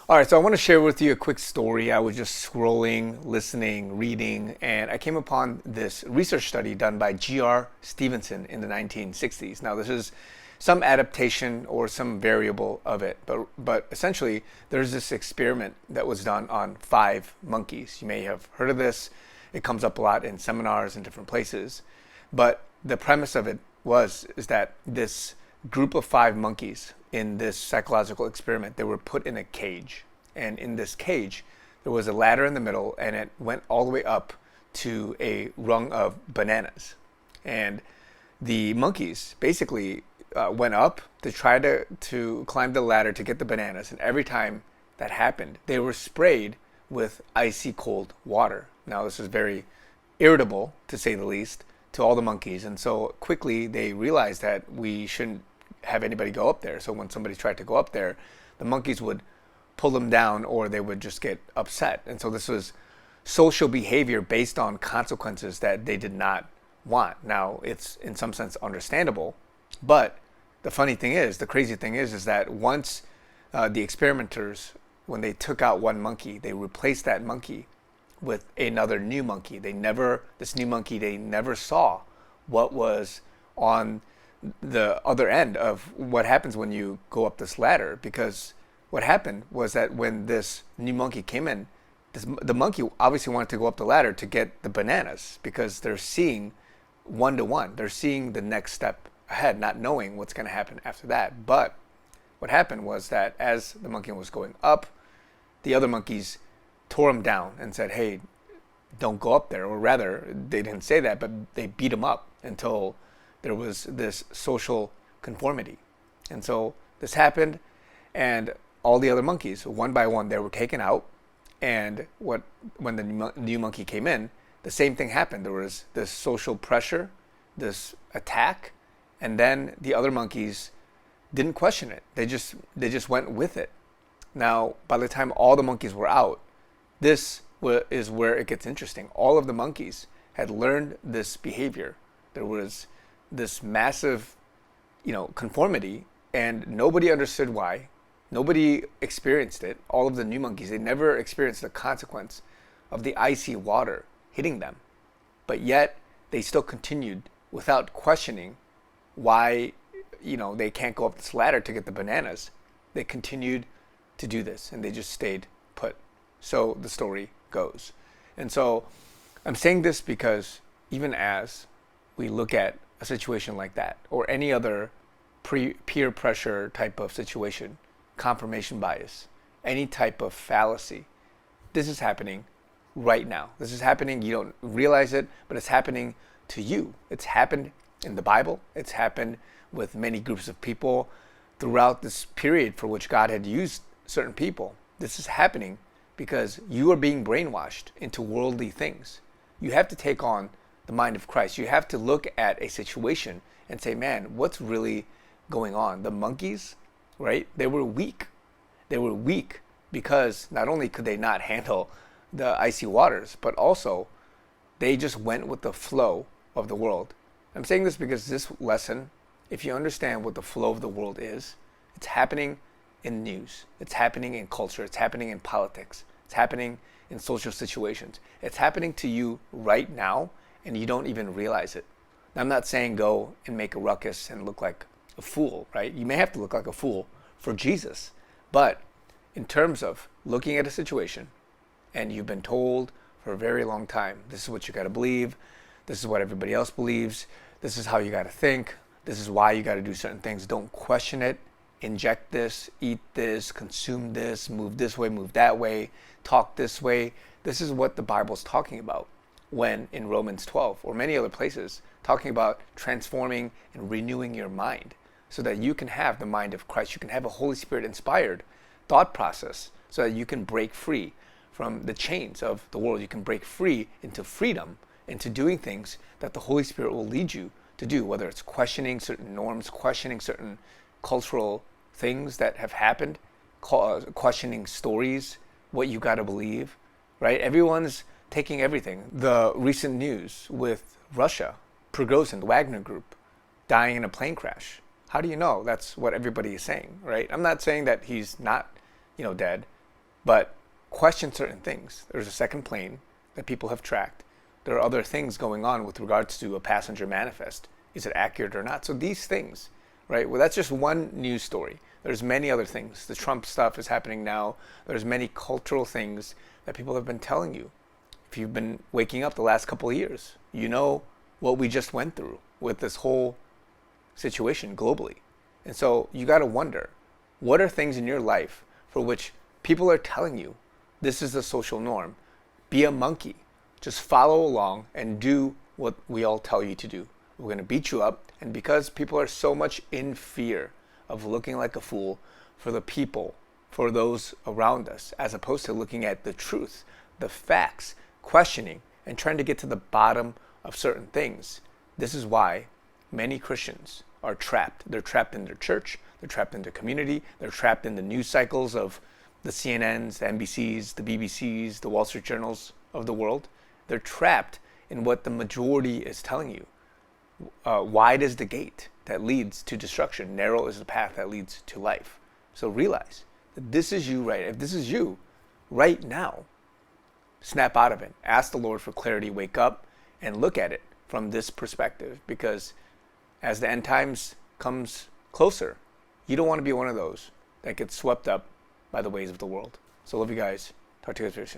All right, so I want to share with you a quick story. I was just scrolling, listening, reading, and I came upon this research study done by G.R. Stevenson in the 1960s. Now, this is some adaptation or some variable of it, but essentially, there's this experiment that was done on 5 monkeys. You may have heard of this. It comes up a lot in seminars in different places. But the premise of it is that this group of 5 monkeys in this psychological experiment, they were put in a cage. And in this cage, there was a ladder in the middle, and it went all the way up to a rung of bananas. And the monkeys basically went up to try to climb the ladder to get the bananas. And every time that happened, they were sprayed with icy cold water. Now, this is very irritable, to say the least, to all the monkeys. And so quickly they realized that we shouldn't have anybody go up there. So when somebody tried to go up there, the monkeys would pull them down or they would just get upset. And so this was social behavior based on consequences that they did not want. Now, it's in some sense understandable, but the crazy thing is that once the experimenters, when they took out one monkey, they replaced that monkey with another new monkey. This new monkey, they never saw what was on the other end of what happens when you go up this ladder. Because what happened was that when this new monkey came in, the monkey obviously wanted to go up the ladder to get the bananas because they're seeing one to one. They're seeing the next step ahead, not knowing what's going to happen after that. But what happened was that as the monkey was going up, the other monkeys tore him down and said, hey, don't go up there. Or rather, they didn't say that, but they beat him up until there was this social conformity. And so this happened, and all the other monkeys, one by one, they were taken out. And when the new monkey came in, the same thing happened. There was this social pressure, this attack, and then the other monkeys didn't question it. They just went with it. Now, by the time all the monkeys were out, this is where it gets interesting. All of the monkeys had learned this behavior. There was this massive, conformity, and nobody understood why. Nobody experienced it. All of the new monkeys, they never experienced the consequence of the icy water hitting them. But yet, they still continued without questioning why, they can't go up this ladder to get the bananas. They continued to do this, and they just stayed put. So the story goes. And so I'm saying this because even as we look at a situation like that, or any other peer pressure type of situation, confirmation bias, any type of fallacy, this is happening right now. This is happening. You don't realize it, but it's happening to you. It's happened in the Bible. It's happened with many groups of people throughout this period for which God had used certain people. This is happening because you are being brainwashed into worldly things. You have to take on the mind of Christ. You have to look at a situation and say, man, what's really going on? The monkeys, right? They were weak. They were weak because not only could they not handle the icy waters, but also they just went with the flow of the world. I'm saying this because this lesson, if you understand what the flow of the world is, it's happening in news. It's happening in culture. It's happening in politics. It's happening in social situations. It's happening to you right now, and you don't even realize it. Now, I'm not saying go and make a ruckus and look like a fool, right? You may have to look like a fool for Jesus. But in terms of looking at a situation, and you've been told for a very long time, this is what you got to believe. This is what everybody else believes. This is how you got to think. This is why you got to do certain things. Don't question it. Inject this, eat this, consume this, move this way, move that way, talk this way. This is what the Bible's talking about when in Romans 12 or many other places talking about transforming and renewing your mind so that you can have the mind of Christ. You can have a Holy Spirit inspired thought process so that you can break free from the chains of the world. You can break free into freedom, into doing things that the Holy Spirit will lead you to do, whether it's questioning certain norms, questioning certain cultural things that have happened, questioning stories, what you got to believe, right? Everyone's taking everything. The recent news with Russia, Prigozhin, the Wagner Group, dying in a plane crash. How do you know? That's what everybody is saying, right? I'm not saying that he's not, dead. but question certain things. There's a second plane that people have tracked. There are other things going on with regards to a passenger manifest. Is it accurate or not? So these things, right? Well, that's just one news story. There's many other things. The Trump stuff is happening now. There's many cultural things that people have been telling you. If you've been waking up the last couple of years, you know what we just went through with this whole situation globally. And so you got to wonder, what are things in your life for which people are telling you this is the social norm? Be a monkey. Just follow along and do what we all tell you to do. We're going to beat you up. And because people are so much in fear of looking like a fool for the people, for those around us, as opposed to looking at the truth, the facts, questioning, and trying to get to the bottom of certain things, this is why many Christians are trapped. They're trapped in their church, they're trapped in their community, they're trapped in the news cycles of the CNNs, the NBCs, the BBCs, the Wall Street Journals of the world. They're trapped in what the majority is telling you. Wide is the gate that leads to destruction. Narrow is the path that leads to life. So realize that this is you, right? If this is you right now, snap out of it. Ask the Lord for clarity. Wake up and look at it from this perspective, because as the end times comes closer, you don't want to be one of those that gets swept up by the ways of the world. So love you guys. Talk to you guys very soon.